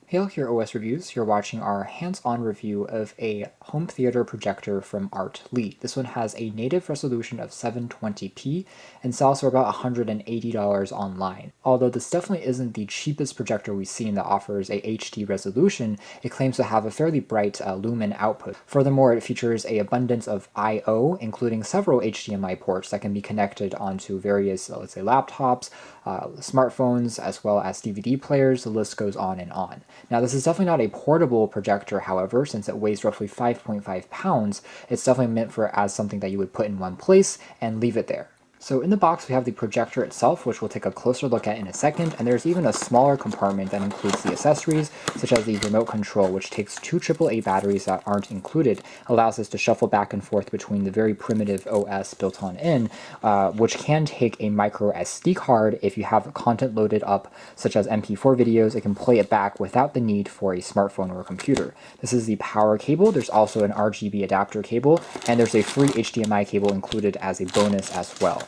Hey all, here OS Reviews. You're watching our hands-on review of a home theater projector from Artlii. This one has a native resolution of 720p and sells for about $180 online. Although this definitely isn't the cheapest projector we've seen that offers a HD resolution, it claims to have a fairly bright lumen output. Furthermore, it features an abundance of I/O, including several HDMI ports that can be connected onto various, let's say, laptops, smartphones, as well as DVD players. The list goes on and on. Now, this is definitely not a portable projector, however, since it weighs roughly 5.5 pounds. It's definitely meant for as something that you would put in one place and leave it there. So in the box, we have the projector itself, which we'll take a closer look at in a second, and there's even a smaller compartment that includes the accessories, such as the remote control, which takes two AAA batteries that aren't included, allows us to shuffle back and forth between the very primitive OS built on in, which can take a micro SD card. If you have content loaded up, such as MP4 videos, it can play it back without the need for a smartphone or a computer. This is the power cable. There's also an RGB adapter cable, and there's a free HDMI cable included as a bonus as well.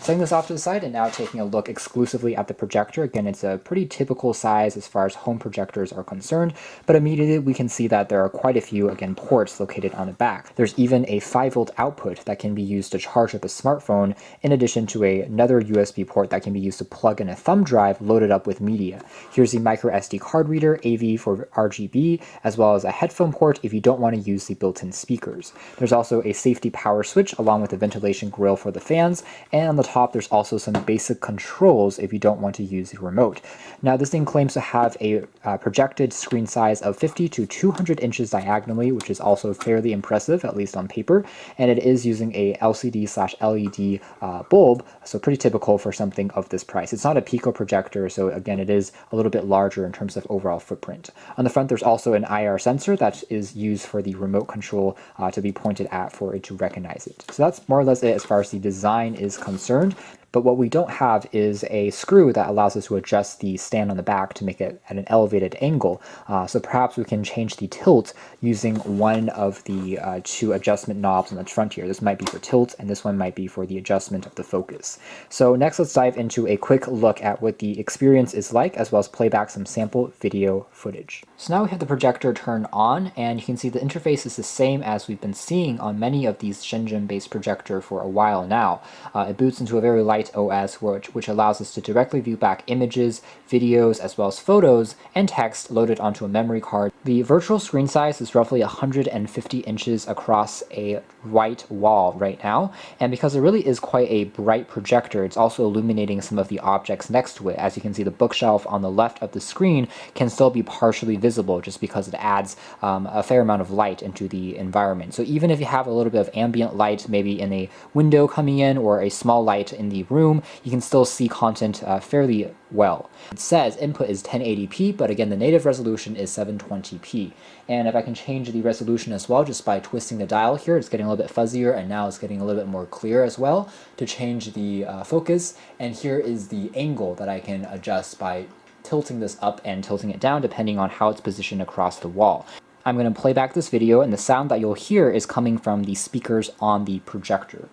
Setting this off to the side and now taking a look exclusively at the projector. Again, it's a pretty typical size as far as home projectors are concerned, but immediately we can see that there are quite a few, again, ports located on the back. There's even a 5-volt output that can be used to charge up a smartphone, in addition to another USB port that can be used to plug in a thumb drive loaded up with media. Here's the micro SD card reader, AV for RGB, as well as a headphone port if you don't want to use the built-in speakers. There's also a safety power switch along with a ventilation grill for the fans, and on the top there's also some basic controls if you don't want to use the remote. Now, this thing claims to have a projected screen size of 50 to 200 inches diagonally, which is also fairly impressive, at least on paper, and it is using a LCD/LED bulb, so pretty typical for something of this price. It's not a Pico projector, so again, it is a little bit larger in terms of overall footprint. On the front, there's also an IR sensor that is used for the remote control to be pointed at for it to recognize it. So that's more or less it as far as the design is concerned. But what we don't have is a screw that allows us to adjust the stand on the back to make it at an elevated angle. So perhaps we can change the tilt using one of the two adjustment knobs on the front here. This might be for tilt, and this one might be for the adjustment of the focus. So next, let's dive into a quick look at what the experience is like, as well as play back some sample video footage. So now we have the projector turned on, and you can see the interface is the same as we've been seeing on many of these Shenzhen-based projector for a while now. It boots into a very light OS, which allows us to directly view back images, videos, as well as photos and text loaded onto a memory card. The virtual screen size is roughly 150 inches across a white wall right now, and because it really is quite a bright projector, it's also illuminating some of the objects next to it. As you can see, the bookshelf on the left of the screen can still be partially visible just because it adds a fair amount of light into the environment. So even if you have a little bit of ambient light, maybe in a window coming in or a small light in the room, you can still see content fairly well. It says input is 1080p, but again, the native resolution is 720p. And if I can change the resolution as well, just by twisting the dial here, it's getting a little bit fuzzier, and now it's getting a little bit more clear as well to change the focus. And here is the angle that I can adjust by tilting this up and tilting it down, depending on how it's positioned across the wall. I'm going to play back this video, and the sound that you'll hear is coming from the speakers on the projector.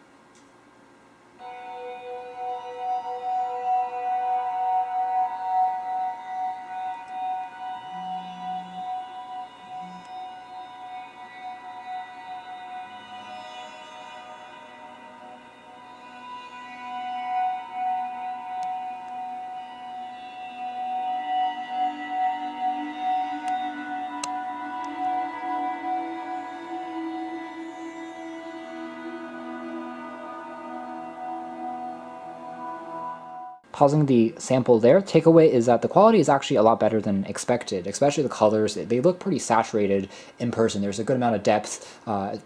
Pausing the sample there, takeaway is that the quality is actually a lot better than expected, especially the colors. They look pretty saturated in person. There's a good amount of depth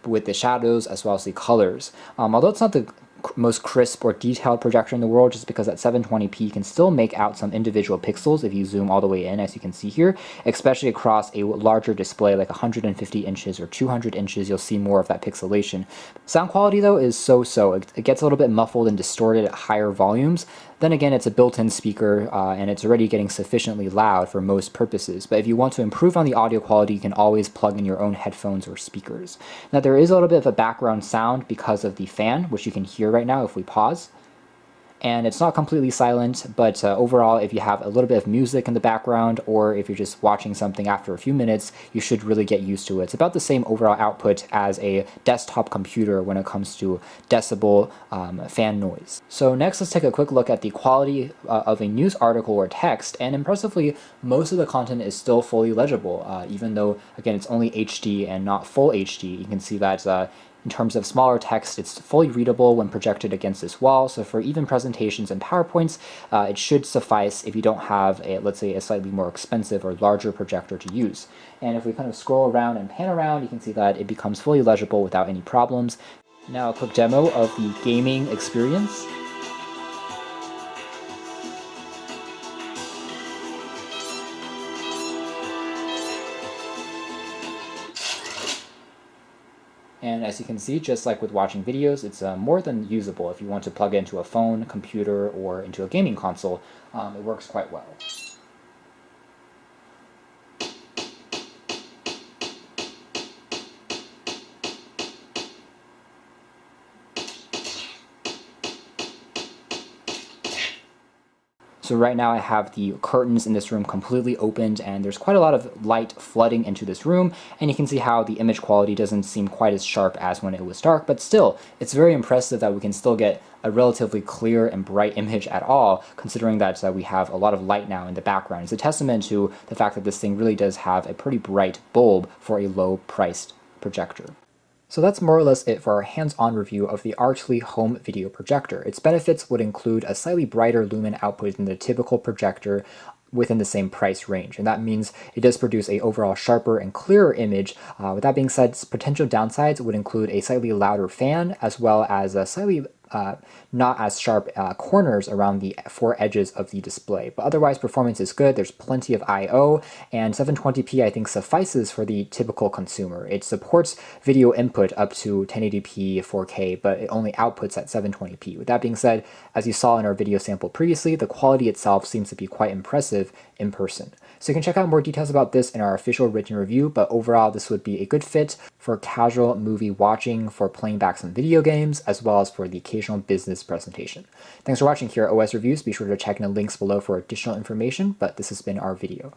with the shadows as well as the colors. Although it's not the most crisp or detailed projector in the world, just because at 720p you can still make out some individual pixels if you zoom all the way in, as you can see here, especially across a larger display like 150 inches or 200 inches. You'll see more of that pixelation. Sound quality though is so-so. It gets a little bit muffled and distorted at higher volumes. Then again, it's a built-in speaker and it's already getting sufficiently loud for most purposes. But if you want to improve on the audio quality, you can always plug in your own headphones or speakers. Now, there is a little bit of a background sound because of the fan, which you can hear right now if we pause. And it's not completely silent, but overall, if you have a little bit of music in the background, or if you're just watching something after a few minutes, you should really get used to it. It's about the same overall output as a desktop computer when it comes to decibel fan noise. So next, let's take a quick look at the quality of a news article or text, and impressively, most of the content is still fully legible, even though, again, it's only HD and not full HD. You can see that in terms of smaller text, it's fully readable when projected against this wall, so for even presentations and PowerPoints, it should suffice if you don't have, let's say, a slightly more expensive or larger projector to use. And if we kind of scroll around and pan around, you can see that it becomes fully legible without any problems. Now a quick demo of the gaming experience. And as you can see, just like with watching videos, it's more than usable. If you want to plug it into a phone, computer, or into a gaming console, it works quite well. So right now I have the curtains in this room completely opened, and there's quite a lot of light flooding into this room, and you can see how the image quality doesn't seem quite as sharp as when it was dark, but still, it's very impressive that we can still get a relatively clear and bright image at all, considering that we have a lot of light now in the background. It's a testament to the fact that this thing really does have a pretty bright bulb for a low-priced projector. So that's more or less it for our hands-on review of the Artlii home video projector. Its benefits would include a slightly brighter lumen output than the typical projector within the same price range, and that means it does produce a overall sharper and clearer image. With that being said, potential downsides would include a slightly louder fan, as well as a slightly not as sharp corners around the four edges of the display. But otherwise, performance is good. There's plenty of I/O, and 720p I think suffices for the typical consumer. It supports video input up to 1080p 4K, but it only outputs at 720p. With that being said, as you saw in our video sample previously, the quality itself seems to be quite impressive in person. So you can check out more details about this in our official written review, but overall this would be a good fit for casual movie watching, for playing back some video games, as well as for the occasional business presentation. Thanks for watching here at OS Reviews. Be sure to check in the links below for additional information, but this has been our video.